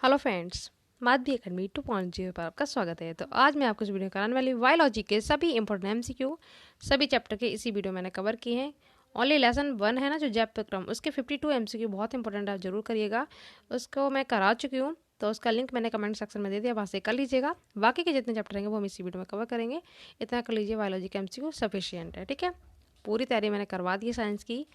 Hello friends, Madhavi academy 2.0 पर आपका स्वागत है। तो आज मैं आपको इस वीडियो में कराने वाली बायोलॉजी के सभी इंपॉर्टेंट एमसीक्यू सभी चैप्टर के इसी वीडियो मैंने कवर किए हैं। ओनली लेसन 1 है ना जो जैप क्रम, उसके 52 एमसीक्यू बहुत इंपॉर्टेंट है, आप जरूर करिएगा। उसको मैं करा चुकी हूँ, तो उसका लिंक मैंने कमेंट सेक्शन में दे दिया, वहाँ से कर लीजिएगा। बाकी के जितने चैप्टर रहेंगे वो हम इसी वीडियो में कवर करेंगे। इतना कर लीजिए, बायोलॉजी का एमसीक्यू सफिशियंट है। ठीक है, पूरी तैयारी मैंने करवा दी है साइंस की।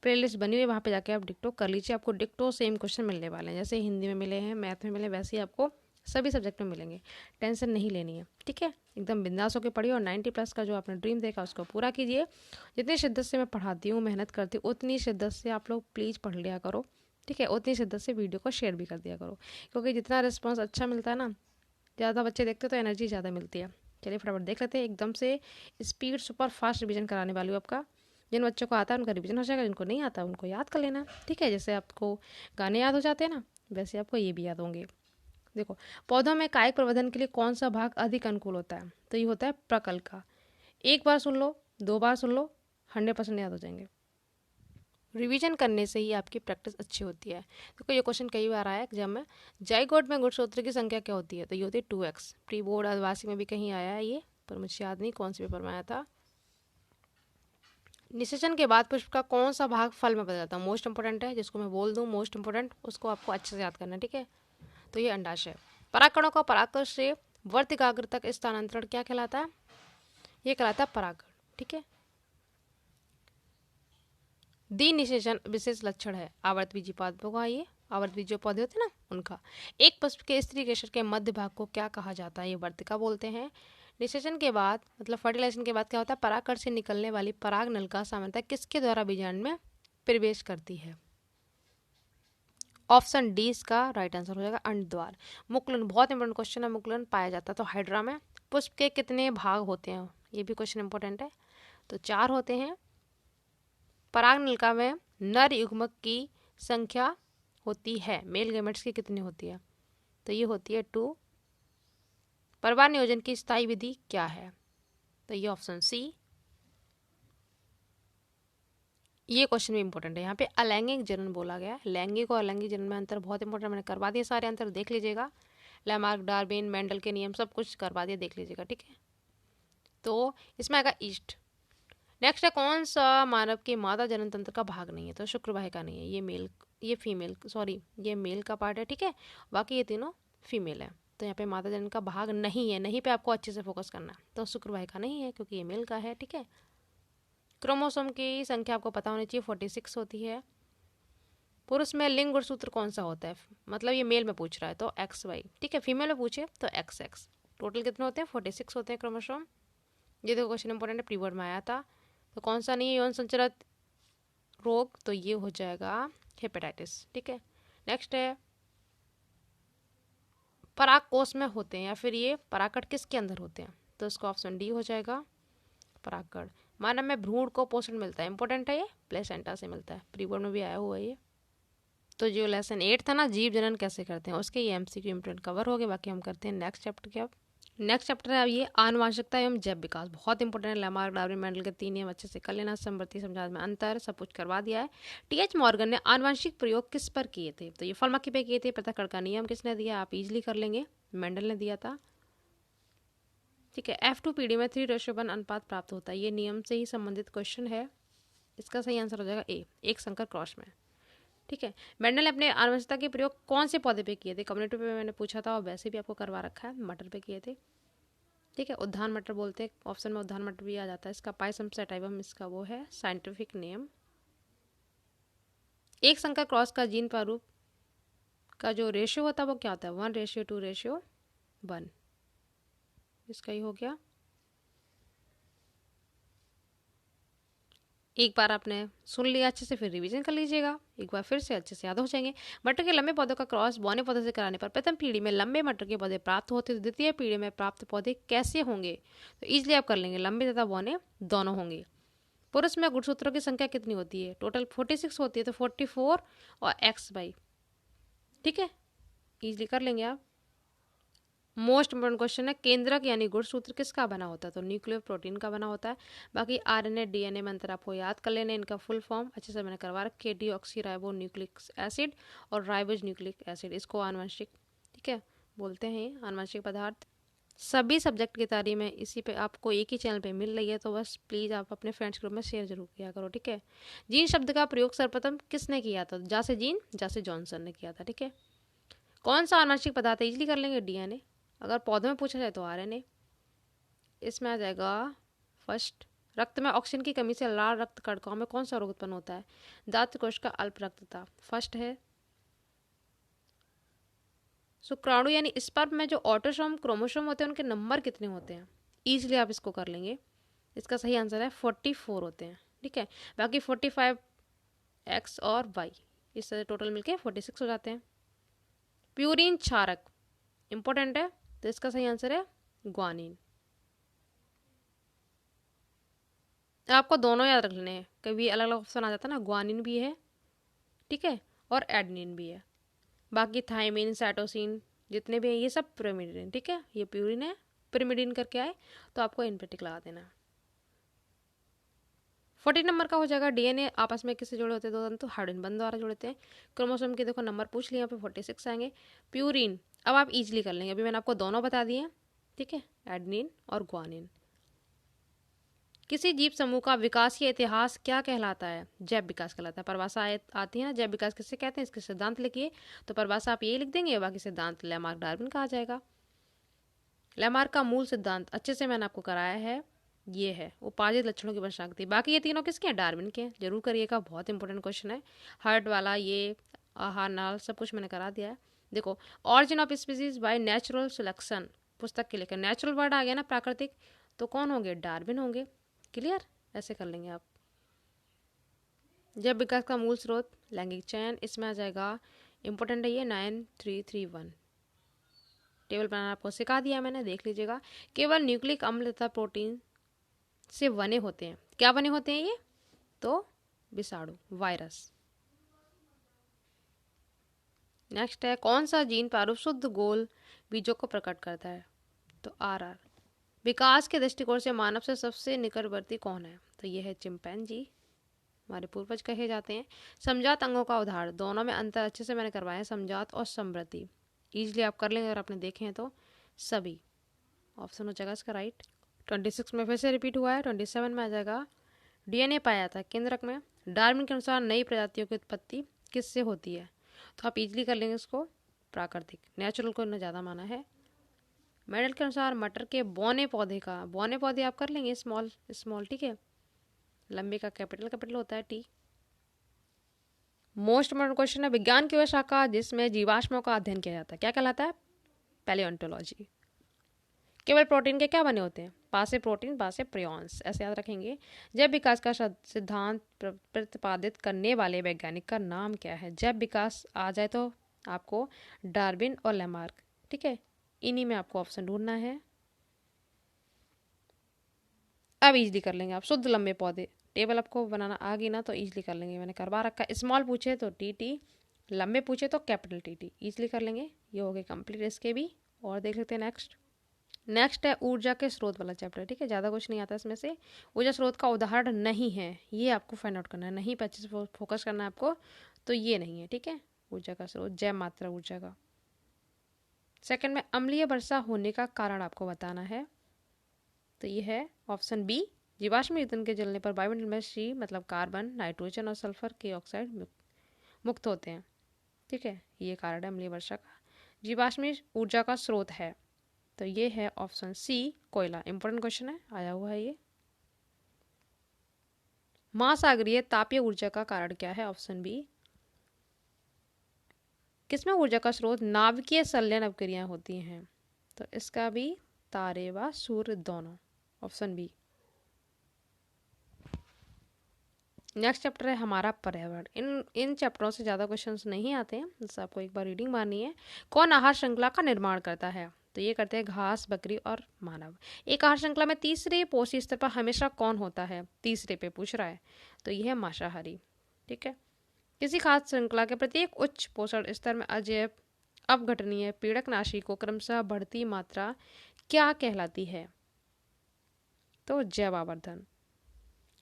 प्लेलिस्ट बनी हुई है, वहाँ पे जाके आप डिक्टो कर लीजिए। आपको डिक्टो सेम क्वेश्चन मिलने वाले हैं, जैसे हिंदी में मिले हैं, मैथ में मिले, वैसे ही आपको सभी सब्जेक्ट में मिलेंगे। टेंशन नहीं लेनी है, ठीक है। एकदम बिंदास होकर पढ़िए और 90+ का जो आपने ड्रीम देखा उसको पूरा कीजिए। जितनी शिद्दत से मैं पढ़ाती हूँ, मेहनत करती हूँ, उतनी शिद्दत से आप लोग प्लीज़ पढ़ लिया करो, ठीक है। उतनी शिद्दत से वीडियो को शेयर भी कर दिया करो, क्योंकि जितना रिस्पॉन्स अच्छा मिलता है ना, ज़्यादा बच्चे देखते तो एनर्जी ज़्यादा मिलती है। चलिए फटाफट देख लेते हैं। एकदम से स्पीड सुपर फास्ट रिवीजन कराने वाली हूँ आपका। जिन बच्चों को आता है उनका रिवीजन हो जाएगा, जिनको नहीं आता उनको याद कर लेना, ठीक है। जैसे आपको गाने याद हो जाते हैं ना, वैसे आपको ये भी याद होंगे। देखो, पौधों में कायिक प्रवर्धन के लिए कौन सा भाग अधिक अनुकूल होता है? तो ये होता है प्रकल का। एक बार सुन लो, 2 बार सुन लो, 100% याद हो जाएंगे। रिवीजन करने से ही आपकी प्रैक्टिस अच्छी होती है। देखो, ये क्वेश्चन कई बार आया एग्जाम में। जाइगोट में गुणसूत्र की संख्या क्या होती है? तो ये होती है 2x। प्री बोर्ड आदिवासी में भी कहीं आया है ये, पर मुझे याद नहीं कौन से पेपर में आया था। निषेचन के बाद पुष्प का कौन सा भाग फल में बदल जाता है? मोस्ट इंपोर्टेंट है, जिसको मैं बोल दूं मोस्ट इंपोर्टेंट, उसको आपको अच्छे से याद करना है, ठीक है। तो ये अंडाशय। परागकणों का परागकण से वर्तिकाग्र तक स्थानांतरण क्या कहलाता है? ये कहलाता है परागकण, ठीक है। निषेचन विशेष लक्षण है आवर्तबीजी पादपों का। ये आवर्तबीजी जो पौधे होते हैं ना, उनका। एक पुष्प के स्त्री केसर के मध्य भाग को क्या कहा जाता है? ये वर्तिका बोलते हैं। निषेचन के बाद मतलब फर्टिलाइजेशन के बाद क्या होता है? परागकण से निकलने वाली पराग नलिका सामान्यतः किसके द्वारा बीजांड में प्रवेश करती है? ऑप्शन डी इसका राइट आंसर हो जाएगा, अंड द्वार। मुकुलन बहुत इंपॉर्टेंट क्वेश्चन है। मुकुलन पाया जाता है तो हाइड्रा में। पुष्प के कितने भाग होते हैं? ये भी क्वेश्चन इंपॉर्टेंट है। तो 4 होते हैं। पराग नलिका में नर युग्मक की संख्या होती है, मेल गैमेट्स की कितनी होती है? तो ये होती है 2। परिवार नियोजन की स्थायी विधि क्या है? तो ये ऑप्शन सी। ये क्वेश्चन भी इंपॉर्टेंट है। यहाँ पे अलैंगिक जनन बोला गया है। लैंगिक और अलैंगिक जनन में अंतर बहुत इंपॉर्टेंट, मैंने करवा दिए सारे आंसर, देख लीजिएगा। लैमार्क, डार्विन, मेंडल के नियम सब कुछ करवा दिए, देख लीजिएगा, ठीक है। तो इसमें आएगा ईस्ट। नेक्स्ट है, कौन सा मानव के मादा जनन तंत्र का भाग नहीं है? तो शुक्र वाहिका नहीं है। ये मेल, ये फीमेल, सॉरी ये मेल का पार्ट है, ठीक है। बाकी ये तीनों फीमेल है। तो यहाँ पे मादा जनन का भाग नहीं है, नहीं पे आपको अच्छे से फोकस करना है। तो शुक्र वाहिका नहीं है क्योंकि ये मेल का है, ठीक है। क्रोमोसोम की संख्या आपको पता होनी चाहिए, 46 होती है। पुरुष में लिंग गुणसूत्र कौन सा होता है? मतलब ये मेल में पूछ रहा है तो XY, ठीक है। फीमेल में पूछे तो XX। टोटल कितने होते हैं? 46 होते हैं क्रोमोसोम। ये देखो क्वेश्चन इंपॉर्टेंट है, प्री बोर्ड में आया था। तो कौन सा नहीं है यौन संचरित रोग? तो ये हो जाएगा हेपेटाइटिस, ठीक है। नेक्स्ट है, पराग कोष में होते हैं या फिर ये परागकण किसके अंदर होते हैं? तो इसका ऑप्शन डी हो जाएगा, परागकण। मानव में भ्रूण को पोषण मिलता है, इंपॉर्टेंट है ये, प्लेसेंटा से मिलता है, प्री बोर्ड में भी आया हुआ है ये। तो जो लेसन 8 था ना, जीव जनन कैसे करते हैं, उसके ये MCQ इंपॉर्टेंट कवर हो गए। बाकी हम करते हैं नेक्स्ट चैप्टर के। अब नेक्स्ट चैप्टर है अब ये आनुवांशिकता एवं जैव विकास, बहुत इंपॉर्टेंट है। लैमार्क, डार्विन, मेंडल के 3 नियम अच्छे से कर लेना। समवर्ती समझात में अंतर सब कुछ करवा दिया है। TH मॉर्गन ने आनुवांशिक प्रयोग किस पर किए थे? तो ये फॉलमक्की पे किए थे। पृथक्करण का नियम किसने दिया? आप इजिली कर लेंगे, मेंडल ने दिया था, ठीक है। F2 पीढ़ी में 3:1 अनुपात प्राप्त होता है, ये नियम से ही संबंधित क्वेश्चन है। इसका सही आंसर हो जाएगा ए, एक संकर क्रॉस में, ठीक है। मेंडल ने अपने आनुवंशिकता के प्रयोग कौन से पौधे पे किए थे? कम्युनिटी पे मैंने पूछा था और वैसे भी आपको करवा रखा है, मटर पे किए थे, ठीक है। उद्यान मटर बोलते हैं, ऑप्शन में उद्यान मटर भी आ जाता है। इसका पाइसम सैटाइवम इसका वो है साइंटिफिक नेम। एक संकर क्रॉस का जीन प्रारूप का जो रेशियो होता है वो क्या होता है? 1:2:1। इसका ही हो गया। एक बार आपने सुन लिया अच्छे से, फिर रिवीजन कर लीजिएगा, एक बार फिर से अच्छे से याद हो जाएंगे। मटर के लंबे पौधों का क्रॉस बौने पौधे से कराने पर प्रथम पीढ़ी में लंबे मटर के पौधे प्राप्त होते, तो द्वितीय पीढ़ी में प्राप्त पौधे कैसे होंगे? तो इजिली आप कर लेंगे, लंबे तथा बौने दोनों होंगे। पुरुष में गुणसूत्रों की संख्या कितनी होती है? टोटल 46 होती है, तो 44 और XY, ठीक है। इजिली कर लेंगे आप। मोस्ट इंपोर्टेंट क्वेश्चन है, केंद्रक यानी गुणसूत्र किसका बना होता है? तो न्यूक्लियर प्रोटीन का बना होता है। बाकी RNA DNA में अंतर आपको याद कर लेने, इनका फुल फॉर्म अच्छे से मैंने करवा रखी है, डीऑक्सी राइबो न्यूक्लिक एसिड और राइबोज न्यूक्लिक एसिड। इसको आनुवंशिक ठीक है, बोलते हैं आनुवंशिक पदार्थ। सभी सब्जेक्ट की तारीफ में इसी पे आपको एक ही चैनल पे मिल रही है, तो बस प्लीज़ आप अपने फ्रेंड्स ग्रुप में शेयर जरूर किया करो। ठीक है, जीन शब्द का प्रयोग सर्वप्रथम किसने किया था? जासे जीन जासे जॉनसन ने किया था। ठीक है, कौन सा आनुवंशिक पदार्थ है? इजली कर लेंगे, डीएनए। अगर पौधों में पूछा जाए तो आरएनए। इसमें आ जाएगा फर्स्ट, रक्त में ऑक्सीजन की कमी से लाल रक्त कणकों में कौन सा रोग उत्पन्न होता है? दात्र कोश का अल्प रक्तता। फर्स्ट है। शुक्राणु यानी स्पर्म में जो ऑटोसोम क्रोमोसोम होते हैं उनके नंबर कितने होते हैं? इजीली आप इसको कर लेंगे। इसका सही आंसर है 44 होते हैं। ठीक है, बाकी 45 एक्स और वाई, इससे टोटल मिलके 46 हो जाते हैं। प्यूरिन क्षारक इंपॉर्टेंट है, तो इसका सही आंसर है ग्वानिन। आपको दोनों याद रख लेने हैं, कभी अलग अलग ऑप्शन आ जाता है ना, ग्वानिन भी है, ठीक है, और एडनिन भी है। बाकी थायमिन, साइटोसिन जितने भी हैं ये सब पिरिमिडिन। ठीक है, ये प्यूरिन है, पिरिमिडिन करके आए तो आपको इन पे टिक लगा देना। 40 नंबर का हो जाएगा। डीएनए आपस में किससे जुड़े होते हैं? दो तंतु हाइड्रोजन बंध द्वारा जुड़ते हैं। क्रोमोसोम के देखो नंबर पूछ लिया, यहाँ पे 46 आएंगे। प्यूरिन अब आप इजीली कर लेंगे, अभी मैंने आपको दोनों बता दिए हैं। ठीक है, एडनिन और ग्वानिन। किसी जीव समूह का विकासीय इतिहास क्या कहलाता है? जैव विकास कहलाता है। परिभाषा आती है ना, जैव विकास किससे कहते हैं? इसके सिद्धांत लिखिए, तो परिभाषा आप यही लिख देंगे, बाकी सिद्धांत लैमार्क डार्विन का आ जाएगा। लैमार्क का मूल सिद्धांत अच्छे से मैंने आपको कराया है, ये है उपार्जित लक्षणों की वंशागति। बाकी ये तीनों किसके हैं? डार्विन के हैं, जरूर करिएगा, बहुत इंपॉर्टेंट क्वेश्चन है। हार्ट वाला, ये आहार नाल सब कुछ मैंने करा दिया है। देखो, origin of species by natural selection पुस्तक के लेकर नेचुरल वर्ड आ गया ना, प्राकृतिक, तो कौन होंगे? डार्विन होंगे। क्लियर, ऐसे कर लेंगे आप। जब विकास का मूल स्रोत लैंगिक चयन, इसमें आ जाएगा, इंपॉर्टेंट है ये 9331। टेबल बनाना आपको सिखा दिया मैंने, देख लीजिएगा। केवल न्यूक्लिक अम्ल तथा प्रोटीन से बने होते हैं। क्या बने होते हैं ये? तो विषाणु, वायरस। नेक्स्ट है, कौन सा जीन प्रारूप शुद्ध गोल बीजों को प्रकट करता है? तो आरआर। विकास के दृष्टिकोण से मानव से सबसे निकटवर्ती कौन है? तो ये है चिंपैंजी, हमारे पूर्वज कहे जाते हैं। समजात अंगों का उदाहरण, दोनों में अंतर अच्छे से मैंने करवाया है, समजात और समृद्धि। इजीली आप कर लेंगे अगर आपने देखे हैं तो। सभी ऑप्शन हो जाएगा इसका राइट। 26 में फिर से रिपीट हुआ है। 27 में आ जाएगा, डीएनए पाया था केंद्रक में। डार्विन के अनुसार नई प्रजातियों की उत्पत्ति किससे होती है? तो आप इजीली कर लेंगे इसको, प्राकृतिक, नेचुरल को इन्होंने ज़्यादा माना है। मेडल के अनुसार मटर के बौने पौधे का, बौने पौधे आप कर लेंगे स्मॉल स्मॉल, ठीक है, लंबे का कैपिटल कैपिटल होता है टी। मोस्ट इम्पोर्टेंट क्वेश्चन है, विज्ञान की वह शाखा जिसमें जीवाश्मों का अध्ययन किया जाता है, क्या कहलाता है? पैलियोंटोलॉजी। केवल प्रोटीन के क्या बने होते हैं? पासे प्रोटीन, पासे प्रियॉन्स, ऐसे याद रखेंगे। जैव विकास का सिद्धांत प्रतिपादित करने वाले वैज्ञानिक का नाम क्या है? जैव विकास आ जाए तो आपको डार्विन और लैमार्क, ठीक है, इन्हीं में आपको ऑप्शन ढूंढना है। अब इजली कर लेंगे आप, शुद्ध लंबे पौधे टेबल आपको बनाना आ गई ना, तो इजली कर लेंगे, मैंने करवा रखा। स्मॉल पूछे तो टी, लंबे पूछे तो कैपिटल टी, इजली कर लेंगे। ये हो गए कंप्लीट इसके भी। और देख लेते हैं नेक्स्ट है ऊर्जा के स्रोत वाला चैप्टर। ठीक है, ज़्यादा कुछ नहीं आता इसमें से। ऊर्जा स्रोत का उदाहरण नहीं है, ये आपको फाइंड आउट करना है, नहीं पे अच्छे से फोकस करना है आपको, तो ये नहीं है। ठीक है, ऊर्जा का स्रोत जैव मात्रा ऊर्जा का। सेकंड में अम्लीय वर्षा होने का कारण आपको बताना है, तो ये है ऑप्शन बी, जीवाश्म ईंधन के जलने पर वायुमंडल में सी मतलब कार्बन, नाइट्रोजन और सल्फर के ऑक्साइड मुक्त होते हैं। ठीक है, ये कारण है अम्लीय वर्षा का। जीवाश्म ऊर्जा का स्रोत है, तो ये है ऑप्शन सी, कोयला। इंपॉर्टेंट क्वेश्चन है, आया हुआ है ये। महासागरीय तापीय ऊर्जा का कारण क्या है? Option B. किसमें ऊर्जा का स्रोत नाभिकीय संलयन अवक्रियाएं होती हैं? तो इसका भी तारे व सूर्य दोनों, ऑप्शन बी। नेक्स्ट चैप्टर है हमारा पर्यावरण। इन चैप्टरों से ज़्यादा क्वेश्चंस नहीं आते हैं, बस आपको एक बार रीडिंग मारनी है। कौन आहार श्रृंखला का निर्माण करता है? तो ये करते हैं घास, बकरी और मानव। एक आहार श्रृंखला में तीसरे पोषी स्तर पर हमेशा कौन होता है? तीसरे पे पूछ रहा है, तो ये है मांसाहारी। ठीक है, किसी खाद्य श्रृंखला के प्रत्येक उच्च पोषण स्तर में अजैव अपघटनीय पीड़कनाशी को क्रमशः बढ़ती मात्रा क्या कहलाती है? तो जैव आवर्धन।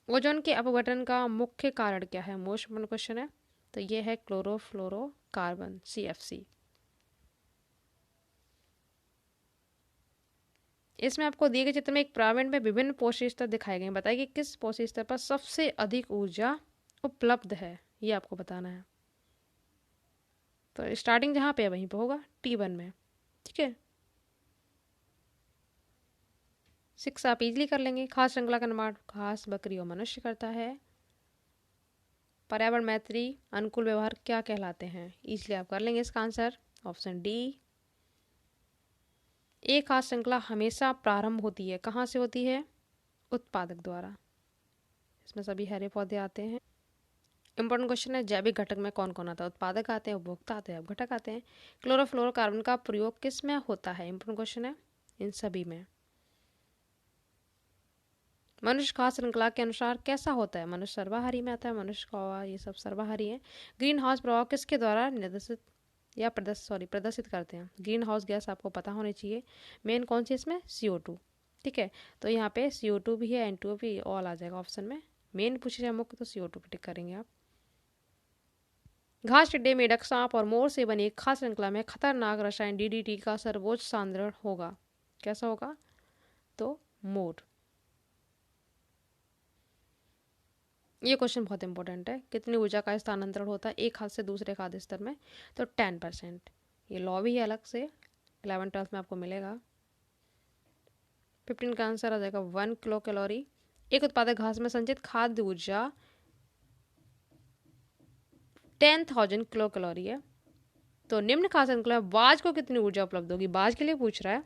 ओजोन के अपघटन का मुख्य कारण क्या है? मोस्ट इम्पोर्टेंट क्वेश्चन है, तो ये है क्लोरोफ्लोरोकार्बन, CFC। इसमें आपको दिए गए चित्र में एक पिरामिड में विभिन्न पोषी स्तर दिखाए गए हैं। बताइए कि किस पोषी स्तर पर सबसे अधिक ऊर्जा उपलब्ध है, ये आपको बताना है। तो स्टार्टिंग जहाँ पे है वहीं पे होगा T1 में, ठीक है। 6 आप इजली कर लेंगे। खास श्रृंखला का निर्माण घास, बकरी और मनुष्य करता है। पर्यावरण मैत्री अनुकूल व्यवहार क्या कहलाते हैं, इजली आप कर लेंगे इसका आंसर ऑप्शन डी। एक खास श्रृंखला हमेशा प्रारंभ होती है, कहाँ से होती है? उत्पादक द्वारा। इसमें सभी हरे पौधे आते हैं। इंपॉर्टेंट क्वेश्चन है, जैविक घटक में कौन कौन आता है? उत्पादक आते हैं, उपभोक्ता आते हैं, घटक आते हैं। क्लोरोफ्लोरोकार्बन का प्रयोग किस में होता है? इंपॉर्टेंट क्वेश्चन है, इन सभी में। मनुष्य खास श्रृंखला के अनुसार कैसा होता है? मनुष्य सर्वाहारी में आता है, मनुष्य कौवा ये सब सर्वाहारी है। ग्रीन हाउस प्रभाव किसके द्वारा निर्देशित या प्रदर्शित करते हैं? ग्रीन हाउस गैस आपको पता होनी चाहिए। मेन कौन सी इसमें? CO2, ठीक है। तो यहाँ पे CO2 भी है, N2 भी, ऑल आ जाएगा ऑप्शन में। मेन पूछे जाए मुख्य तो CO2 पे टिक करेंगे आप। घास टिड्डे, मेढक, सांप और मोर से बनी एक खास श्रृंखला में खतरनाक रसायन DDT का सर्वोच्च सांद्रण होगा, कैसा होगा? तो मोर। ये क्वेश्चन बहुत इंपॉर्टेंट है। कितनी ऊर्जा का स्थानांतरण होता है एक खाद से दूसरे खाद्य स्तर में? तो 10%। ये लॉ भी है अलग से, 11th-12th में आपको मिलेगा। 15 का आंसर आ जाएगा 1 किलो कैलोरी। एक उत्पादक घास में संचित खाद्य ऊर्जा 10,000 किलो कैलोरी है। तो निम्न खाद्य श्रृंखला में बाज को कितनी ऊर्जा उपलब्ध होगी? बाज के लिए पूछ रहा है,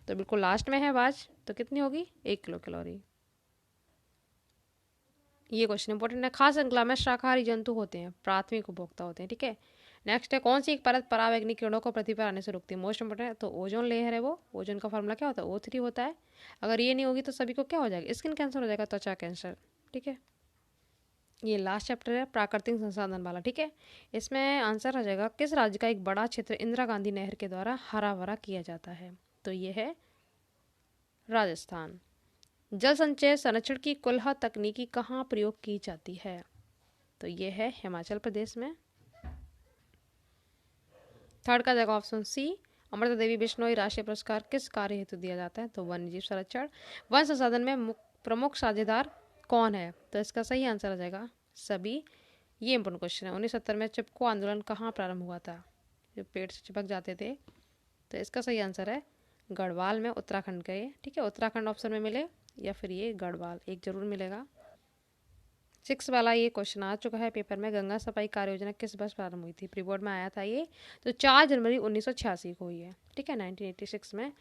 तो बिल्कुल लास्ट में है बाज, तो कितनी होगी? 1 किलो कैलोरी। ये क्वेश्चन इंपॉर्टेंट है। खास श्रृंखला में शाकाहारी जंतु होते हैं, प्राथमिक उपभोक्ता होते हैं, ठीक है। नेक्स्ट है, कौन सी एक परत परावैंगनिक किरणों को पृथ्वी पर आने से रोकती है? मोस्ट इंपॉर्टेंट है, तो ओजोन लेयर है वो। ओजोन का फॉर्मूला क्या होता है? O3 होता है। अगर ये नहीं होगी तो सभी को क्या हो जाएगा? स्किन कैंसर हो जाएगा, त्वचा कैंसर, ठीक है। ये लास्ट चैप्टर है प्राकृतिक संसाधन वाला, ठीक है। इसमें आंसर आ जाएगा, किस राज्य का एक बड़ा क्षेत्र इंदिरा गांधी नहर के द्वारा हरा भरा किया जाता है? तो ये है राजस्थान। जल संचय संरक्षण की कुल्हा तकनीकी कहाँ प्रयोग की जाती है? तो ये है हिमाचल प्रदेश में। थर्ड का जगह ऑप्शन सी। अमृता देवी बिश्नोई राष्ट्रीय पुरस्कार किस कार्य हेतु दिया जाता है? तो वन्य जीव संरक्षण। वन संसाधन में प्रमुख साझेदार कौन है? तो इसका सही आंसर आ जाएगा सभी। ये इंपॉर्टेंट क्वेश्चन है। 1970 में चिपको आंदोलन कहाँ प्रारंभ हुआ था? जो पेड़ से चिपक जाते थे। तो इसका सही आंसर है गढ़वाल में, उत्तराखंड का ये, ठीक है। उत्तराखंड ऑप्शन में मिले या फिर ये गढ़वाल, एक जरूर मिलेगा। 6 वाला ये क्वेश्चन आ चुका है पेपर में। गंगा सफाई कार्य योजना किस वर्ष प्रारंभ हुई थी? प्री बोर्ड में आया था ये, तो 4 जनवरी 1986 को हुई है, ठीक है, 1986 में।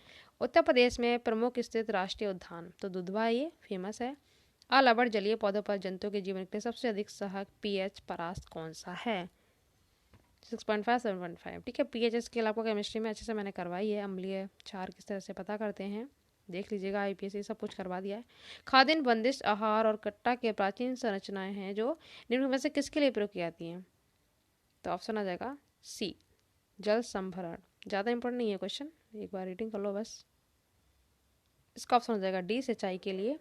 उत्तर प्रदेश में प्रमुख स्थित राष्ट्रीय उद्यान, तो दुधवा ये फेमस है। अलवड़ जलीय पौधों पर जंतुओं के जीवन के लिए सबसे अधिक सहायक पीएच परास्त कौन सा है? 6.5 7.5, ठीक है। पीएच स्केल आपको केमिस्ट्री में अच्छे से मैंने करवाई है। अम्लीय क्षार किस तरह से पता करते हैं देख लीजिएगा, IPS ये सब कुछ करवा दिया है। खाद्यान्न, बंदिश आहार और कट्टा के प्राचीन संरचनाएं हैं जो निम्न में से किसके लिए प्रयोग की जाती हैं? तो ऑप्शन आ जाएगा सी, जल संभरण। ज़्यादा इंपॉर्टेंट नहीं है क्वेश्चन, एक बार रीडिंग कर लो बस। इसका ऑप्शन हो जाएगा डी, सिंचाई के लिए।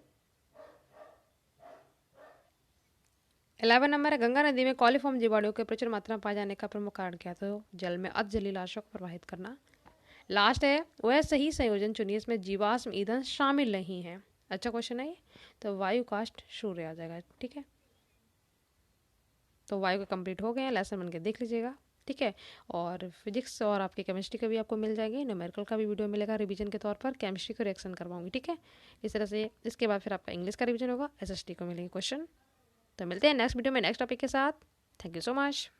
11 नंबर है, गंगा नदी में कॉलीफॉर्म जीवाणुओं के प्रचुर मात्रा में पाए जाने का प्रमुख कारण क्या? तो जल में अधजलीय लाशों को प्रवाहित करना। लास्ट है, वह सही संयोजन चुनिए इसमें जीवाश्म ईंधन शामिल नहीं है। अच्छा क्वेश्चन है ये, तो वायु कास्ट सूर्य आ जाएगा, ठीक है। तो वायु के कंप्लीट हो गए हैं, लेसन बन के देख लीजिएगा, ठीक है। और फिजिक्स और आपके केमिस्ट्री का भी आपको मिल जाएंगे, न्यूमेरिकल का भी वीडियो मिलेगा रिवीजन के तौर पर। केमिस्ट्री को रिएक्शन करवाऊंगी, ठीक है। इस तरह से इसके बाद फिर आपका इंग्लिश का रिवीजन होगा, SST को मिलेंगे क्वेश्चन। तो मिलते हैं नेक्स्ट वीडियो में नेक्स्ट टॉपिक के साथ। Thank you so much.